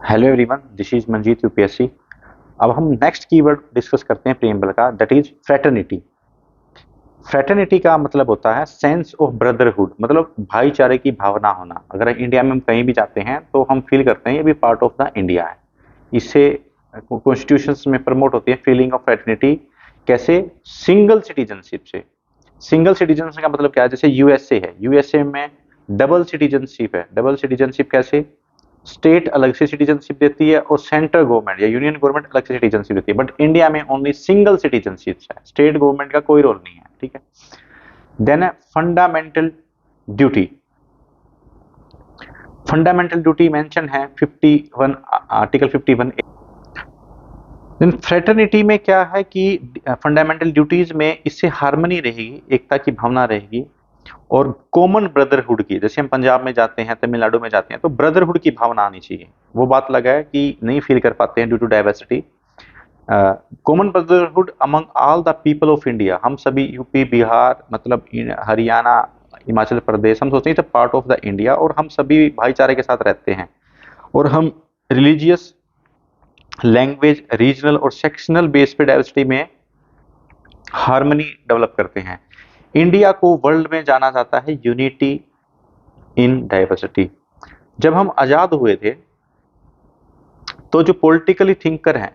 Hello everyone, this is Manjeet UPSC. अब हम next keyword discuss करते हैं प्रीएम्बल का, दैट इज फ्रेटर्निटी। फ्रेटर्निटी का मतलब होता है सेंस ऑफ ब्रदरहुड, मतलब भाईचारे की भावना होना। अगर इंडिया में हम कहीं भी जाते हैं तो हम फील करते हैं ये भी पार्ट ऑफ द इंडिया है। इससे कॉन्स्टिट्यूशंस में प्रमोट होती है फीलिंग ऑफ फ्रेटर्निटी। कैसे? सिंगल सिटीजनशिप से। सिंगल सिटीजनशिप का मतलब क्या है? जैसे यूएसए है, यूएसए में डबल सिटीजनशिप है। डबल सिटीजनशिप कैसे? स्टेट अलग से सिटीजनशिप देती है और सेंट्रल गवर्नमेंट या यूनियन गवर्नमेंट अलग से सिटीजनशिप देती है। बट इंडिया में ओनली सिंगल सिटीजनशिप है, स्टेट गवर्नमेंट का कोई रोल नहीं है। ठीक है। देन है fundamental duty. Fundamental duty mention है 51 आर्टिकल 51। देन फ्रेटर्निटी में क्या है कि फंडामेंटल ड्यूटीज में इससे हार्मनी रहेगी, एकता की भावना रहेगी और कॉमन ब्रदरहुड की। जैसे हम पंजाब में जाते हैं, तमिलनाडु में जाते हैं तो ब्रदरहुड की भावना आनी चाहिए। वो बात लगा है कि नहीं फील कर पाते हैं due to diversity. Common brotherhood among all the people of India. हम सभी यूपी, बिहार, मतलब हरियाणा, हिमाचल प्रदेश, हम सोचते हैं पार्ट ऑफ द इंडिया और हम सभी भाईचारे के साथ रहते हैं। और हम रिलीजियस, लैंग्वेज, रीजनल और सेक्शनल बेस पे डाइवर्सिटी में हार्मनी डेवलप करते हैं। इंडिया को वर्ल्ड में जाना जाता है यूनिटी इन डाइवर्सिटी। जब हम आजाद हुए थे तो जो पॉलिटिकली थिंकर हैं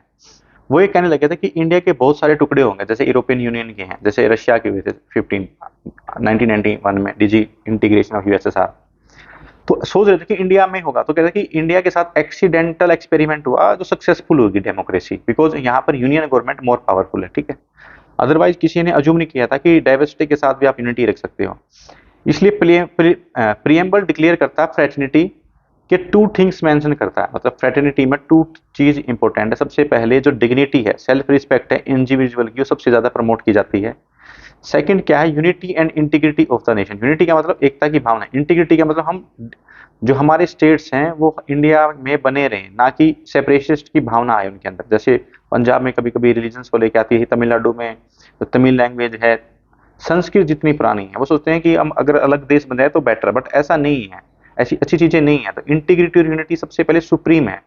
वो ये कहने लगे थे कि इंडिया के बहुत सारे टुकड़े होंगे, जैसे यूरोपियन यूनियन के हैं, जैसे रशिया के हुए थे 1991 में डिजी इंटीग्रेशन ऑफ यूएसएसआर। तो सोच रहे थे कि इंडिया में होगा, तो कहते हैं कि इंडिया के साथ एक्सीडेंटल एक्सपेरिमेंट हुआ जो सक्सेसफुल होगी डेमोक्रेसी, बिकॉज यहाँ पर यूनियन गवर्नमेंट मोर पावरफुल है। ठीक है। अदरवाइज किसी ने अज्यूम नहीं किया था कि डाइवर्सिटी के साथ भी आप यूनिटी रख सकते हो। इसलिए प्रीएम्बल डिक्लेयर करता है फ्रेटर्निटी के टू थिंग्स मेंशन करता है। मतलब फ्रेटर्निटी में टू चीज इंपॉर्टेंट है। सबसे पहले जो डिग्निटी है, सेल्फ रिस्पेक्ट है इंडिविजुअल की, वो सबसे ज्यादा प्रमोट की जाती है। सेकंड क्या है? Unity and integrity of the nation. Unity का मतलब एकता की भावना, इंटीग्रिटी का मतलब हम जो हमारे स्टेट्स हैं वो इंडिया में बने रहें, ना कि सेपरेटिस्ट की भावना आए उनके अंदर। जैसे पंजाब में कभी कभी रिलीजन्स को लेकर आती है, तमिलनाडु में तो तमिल लैंग्वेज है, संस्कृत जितनी पुरानी है, वो सोचते हैं कि हम अगर अलग देश बन जाए तो बेटर, बट ऐसा नहीं है, ऐसी अच्छी चीजें नहीं है। तो इंटीग्रिटी और यूनिटी सबसे पहले सुप्रीम है।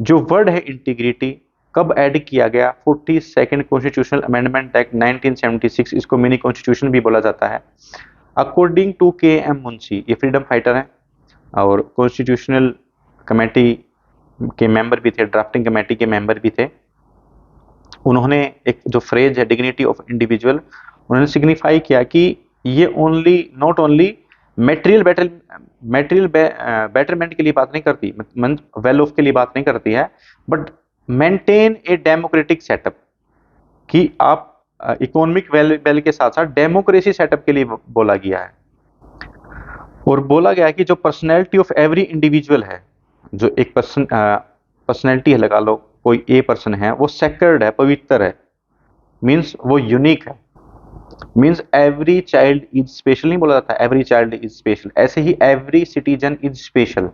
जो वर्ड है इंटीग्रिटी कब ऐड किया गया? 42nd कॉन्स्टिट्यूशनल अमेंडमेंट एक्ट 1976, इसको मिनी कॉन्स्टिट्यूशन भी बोला जाता है। अकॉर्डिंग टू के एम मुंशी, ये फ्रीडम फाइटर है और कॉन्स्टिट्यूशनल कमेटी के मेंबर भी थे, ड्राफ्टिंग कमेटी के मेंबर भी थे। उन्होंने एक जो फ्रेज है डिग्निटी ऑफ इंडिविजुअल, उन्होंने सिग्निफाई किया कि ये only not only material betterment के लिए बात नहीं करती, वेल ऑफ के लिए बात नहीं करती है, but maintain a democratic setup, कि आप इकोनॉमिक वेल के साथ साथ डेमोक्रेसी सेटअप के लिए बोला गया है। और बोला गया है कि जो पर्सनैलिटी ऑफ एवरी इंडिविजुअल है, जो एक पर्सनैलिटी है, लगा लो कोई ए पर्सन है, वो सेक्रेड है, पवित्र है, मीन्स वो यूनिक है। Means every child is special नहीं बोला जाता, एवरी चाइल्ड इज स्पेशल, ऐसे ही एवरी सिटीजन इज स्पेशल।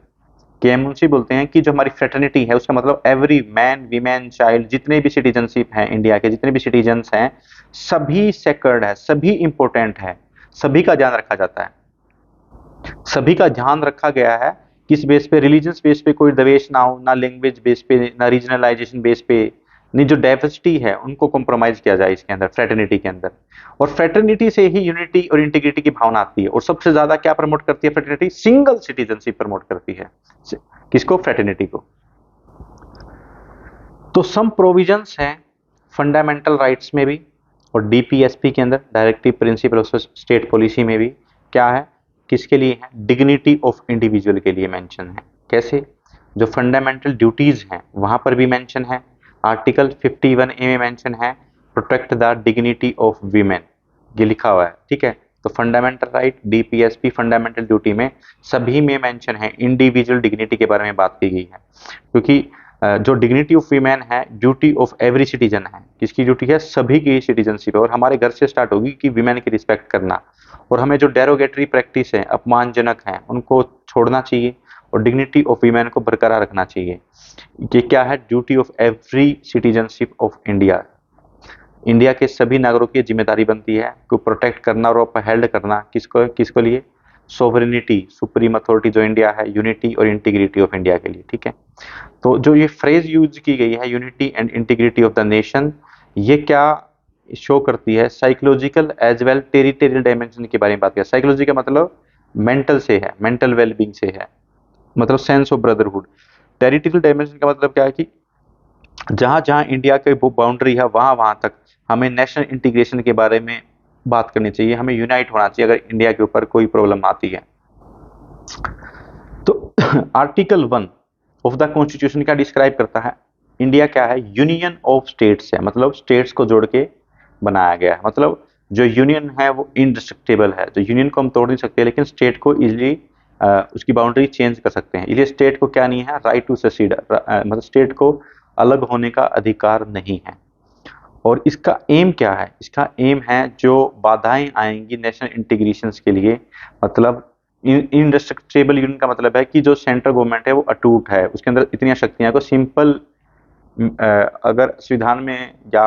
के मुंशी बोलते हैं कि जो हमारी फ्रेटर्निटी है उसका मतलब एवरी मैन, वीमेन, चाइल्ड, जितने भी सिटीजनशिप हैं इंडिया के, जितने भी सिटीजन्स हैं, सभी सेक्रेड है, सभी इंपॉर्टेंट है, सभी का ध्यान रखा जाता है। सभी का ध्यान रखा गया है। किस बेस पे? रिलीजियस बेस पे कोई द्वेष ना हो, ना लैंग्वेज बेस पे, ना रीजनलाइजेशन बेस पे, नहीं, जो डाइवर्सिटी है उनको कॉम्प्रोमाइज किया जाए इसके अंदर, फ्रेटर्निटी के अंदर। और फ्रेटर्निटी से ही यूनिटी और इंटीग्रिटी की भावना आती है। और सबसे ज्यादा क्या प्रमोट करती है फ्रेटर्निटी? सिंगल सिटीजनशिप प्रमोट करती है। किसको? फ्रेटर्निटी को। तो सम प्रोविजंस हैं फंडामेंटल राइट्स में भी और डीपीएसपी के अंदर, directive principle of state policy में भी। क्या है? किसके लिए है? डिग्निटी ऑफ इंडिविजुअल के लिए मेंशन है। कैसे? जो फंडामेंटल ड्यूटीज हैं वहां पर भी मेंशन है। आर्टिकल 51A में मेंशन है protect the dignity of women, ये लिखा हुआ है। ठीक है। तो fundamental right, DPSP, fundamental duty में सभी में मेंशन है, इंडिविजुअल डिग्निटी के बारे में बात की गई है। क्योंकि जो डिग्निटी ऑफ वीमेन है ड्यूटी ऑफ एवरी सिटीजन है। किसकी ड्यूटी है? सभी की सिटीजनशिप है। और हमारे घर से स्टार्ट होगी कि वीमेन की रिस्पेक्ट करना, और हमें जो डेरोगेटरी प्रैक्टिस है, अपमानजनक है, उनको छोड़ना चाहिए और डिग्निटी ऑफ वीमेन को बरकरार रखना चाहिए। ये क्या है? Duty of every citizenship of India. India के सभी नागरिकों की जिम्मेदारी बनती है को प्रोटेक्ट करना और अपहेल्ड करना। किसको किसको लिए? सोवरेनिटी, सुप्रीम अथॉरिटी जो इंडिया है, यूनिटी और इंटीग्रिटी ऑफ इंडिया के लिए। ठीक है। तो जो ये फ्रेज यूज की गई है unity and integrity of the nation, ये क्या शो करती है? Psychological as well territorial dimension के बारे में बात किया। साइकोलॉजी का मतलब मेंटल से है, मेंटल वेलबींग से है, मतलब sense of brotherhood. Territorial dimension का मतलब क्या है कि जहां जहां इंडिया की बाउंड्री है वहां वहां तक हमें नेशनल इंटीग्रेशन के बारे में बात करनी चाहिए, हमें यूनाइट होना चाहिए अगर इंडिया के ऊपर कोई प्रॉब्लम आती है। तो आर्टिकल 1 ऑफ द कॉन्स्टिट्यूशन क्या डिस्क्राइब करता है? इंडिया क्या है? यूनियन ऑफ स्टेट्स है, मतलब स्टेट्स को जोड़ के बनाया गया है। मतलब जो यूनियन है वो इनडिस्ट्रक्टेबल है, तो यूनियन को हम तोड़ नहीं सकते, लेकिन स्टेट को इजिली उसकी बाउंड्री चेंज कर सकते हैं। इसलिए स्टेट को क्या नहीं है? राइट टू सेसीड, मतलब स्टेट को अलग होने का अधिकार नहीं है। और इसका एम क्या है? इसका एम है जो बाधाएं आएंगी नेशनल इंटीग्रेशन के लिए, मतलब इनडिस्ट्रक्टेबल यूनियन का मतलब है कि जो सेंट्रल गवर्नमेंट है वो अटूट है, उसके अंदर इतनी शक्तियां को सिंपल अगर संविधान में या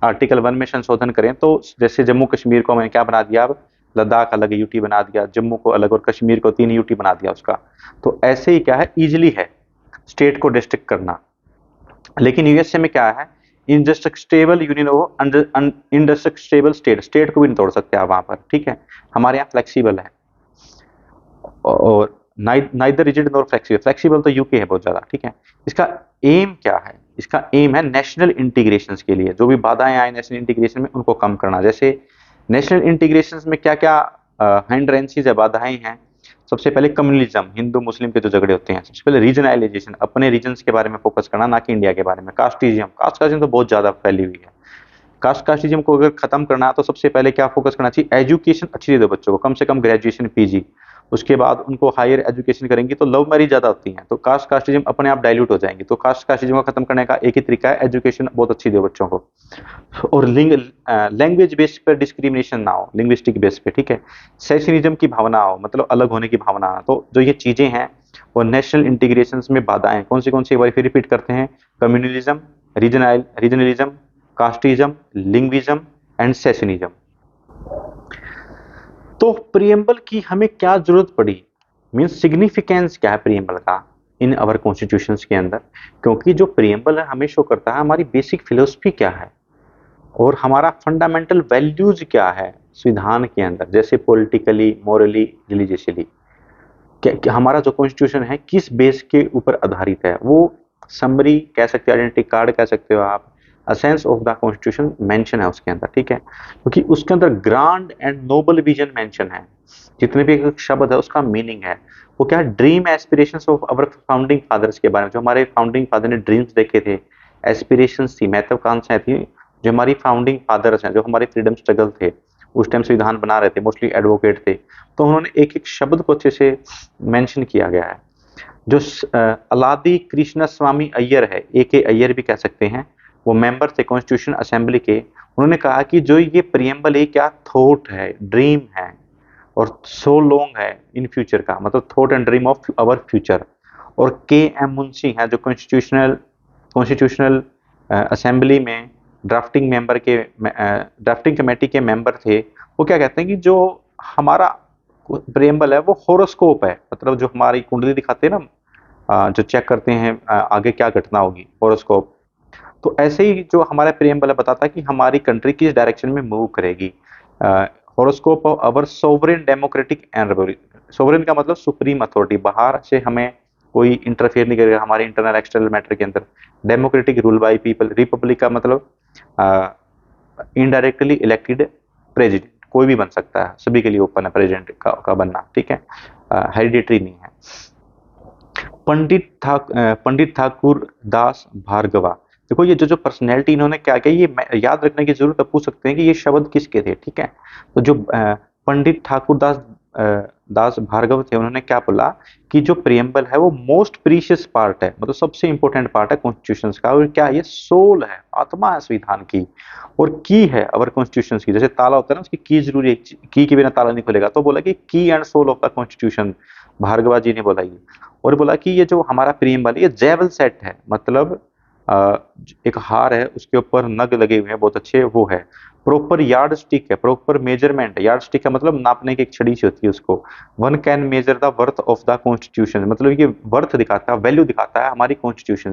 आर्टिकल 1 में संशोधन करें तो जैसे जम्मू कश्मीर को मैंने क्या बना दिया, अब लद्दाख अलग यूटी बना दिया, जम्मू को अलग और कश्मीर को 3 यूटी बना दिया उसका। तो ऐसे ही क्या है, इजिली है स्टेट को डिस्ट्रिक्ट करना। लेकिन यूएसए में क्या है? इनडिस्ट्रक्टेबल यूनियन हो, इनडिस्ट्रक्टेबल स्टेट, स्टेट को भी नहीं तोड़ सकते आप वहां पर, ठीक है। हमारे यहाँ फ्लेक्सिबल है, और neither rigid nor flexible, flexible तो यूके है बहुत ज्यादा, ठीक है। इसका एम क्या है? इसका एम है नेशनल इंटीग्रेशन के लिए जो भी बाधाएं आए नेशनल इंटीग्रेशन में उनको कम करना। जैसे नेशनल इंटीग्रेशन में क्या क्या हिंड्रेंसेस है, बाधाएं हैं? सबसे पहले कम्युनलिज्म, हिंदू मुस्लिम के जो झगड़े होते हैं। सबसे पहले रीजनलाइजेशन, अपने रीजन्स के बारे में फोकस करना, ना कि इंडिया के बारे में। कास्टिज्म, कास्टिज्म तो बहुत ज्यादा फैली हुई है। कास्टिज्म को अगर खत्म करना है तो सबसे पहले क्या फोकस करना चाहिए? एजुकेशन अच्छी दे दो बच्चों को, कम से कम ग्रेजुएशन पीजी, उसके बाद उनको हायर एजुकेशन करेंगी तो लव मैरिज ज्यादा होती हैं, तो कास्टिज्म अपने आप डाइल्यूट हो जाएंगी। तो कास्टिज्म को खत्म करने का एक ही तरीका है, एजुकेशन बहुत अच्छी दो बच्चों को। और लैंग्वेज बेस पर डिस्क्रिमिनेशन ना हो, लिंग्विस्टिक बेस पे, ठीक है। सेशनिज्म की भावना हो, मतलब अलग होने की भावना। तो जो ये चीजें हैं वो नेशनल इंटीग्रेशन में बाधाएं कौन सी एक बार फिर रिपीट करते हैं? Communalism, regionalism, casteism, linguism and secessionism. तो प्रियम्बल की हमें क्या जरूरत पड़ी, मीन्स सिग्निफिकेंस क्या है प्रियम्बल का इन अवर कॉन्स्टिट्यूशंस के अंदर? क्योंकि जो प्रियम्बल है हमें शो करता है हमारी बेसिक फिलोसफी क्या है और हमारा फंडामेंटल वैल्यूज क्या है संविधान के अंदर, जैसे पॉलिटिकली, मोरली, रिलीजियसली। क्या हमारा जो कॉन्स्टिट्यूशन है किस बेस के ऊपर आधारित है? वो समरी कह सकते हो, आइडेंटिटी कार्ड कह सकते हो आप, essence of the constitution mention है उसके अंदर, ठीक है। क्योंकि उसके अंदर grand and noble vision mention है, जितने भी एक शब्द है उसका मीनिंग है। वो क्या है? Dream aspirations of our founding fathers के बारे में, जो हमारे फाउंडिंग फादर ने ड्रीम्स देखे थे, एस्पिरेशंस थी, महत्वाकांक्षाएं थी, जो हमारी फाउंडिंग फादर्स हैं, जो हमारे फ्रीडम स्ट्रगल थे, उस टाइम संविधान बना रहे थे, मोस्टली एडवोकेट थे, तो उन्होंने एक एक शब्द को अच्छे से मेंशन किया गया है। जो अलादी कृष्ण स्वामी अय्यर है, ए के अय्यर भी कह सकते हैं, वो मेंबर थे कॉन्स्टिट्यूशन असेंबली के। उन्होंने कहा कि जो ये प्रियम्बल है क्या थॉट है, ड्रीम है, और सो लॉन्ग है इन फ्यूचर का, मतलब thought and dream of our future. और के एम मुंशी हैं जो कॉन्स्टिट्यूशनल असेंबली में ड्राफ्टिंग कमेटी के मेंबर थे। वो क्या कहते हैं कि जो हमारा प्रियम्बल है वो होरोस्कोप है, मतलब जो हमारी कुंडली दिखाते हैं ना, जो चेक करते हैं आगे क्या घटना होगी, होरोस्कोप। तो ऐसे ही जो हमारा प्रियम्बल बताता है कि हमारी कंट्री किस डायरेक्शन में मूव करेगी। Horoscope of our sovereign democratic and Republic, sovereign का मतलब सुप्रीम अथॉरिटी, बाहर से हमें कोई इंटरफेयर नहीं करेगा हमारे इंटरनल एक्सटर्नल मैटर के अंदर। Democratic rule by people, Republic का मतलब इनडायरेक्टली इलेक्टेड प्रेसिडेंट, कोई भी बन सकता है, सभी के लिए ओपन है प्रेसिडेंट का बनना, ठीक है, हेरिडेटरी नहीं है। पंडित ठाकुर दास भार्गवा, देखो ये जो पर्सनैलिटी इन्होंने क्या किया, ये याद रखने की जरूरत है, पूछ सकते हैं कि ये शब्द किसके थे, ठीक है। तो जो पंडित ठाकुर दास भार्गव थे, उन्होंने क्या बोला कि जो प्रियम्बल है वो मोस्ट प्रीशियस पार्ट है, मतलब सबसे इंपॉर्टेंट पार्ट है कॉन्स्टिट्यूशन का, और क्या ये सोल है, आत्मा है संविधान की, और की है अवर कॉन्स्टिट्यूशन की। जैसे ताला होता है ना, उसकी की जरूरी है, की के बिना ताला नहीं खुलेगा, तो बोला कि key and soul of the constitution, Bhargava ji ने बोला ये। और बोला कि ये जो हमारा प्रियम्बल ये जेवल सेट है, मतलब एक हार है उसके ऊपर नग लगे हुए हैं बहुत अच्छे, वो है। प्रॉपर यार्ड स्टिक है, प्रॉपर मेजरमेंट है। यार्ड स्टिक का मतलब नापने की एक छड़ी सी होती है उसको। One can measure the worth of the constitution, मतलब ये वर्थ दिखाता है, वैल्यू दिखाता है हमारी कॉन्स्टिट्यूशन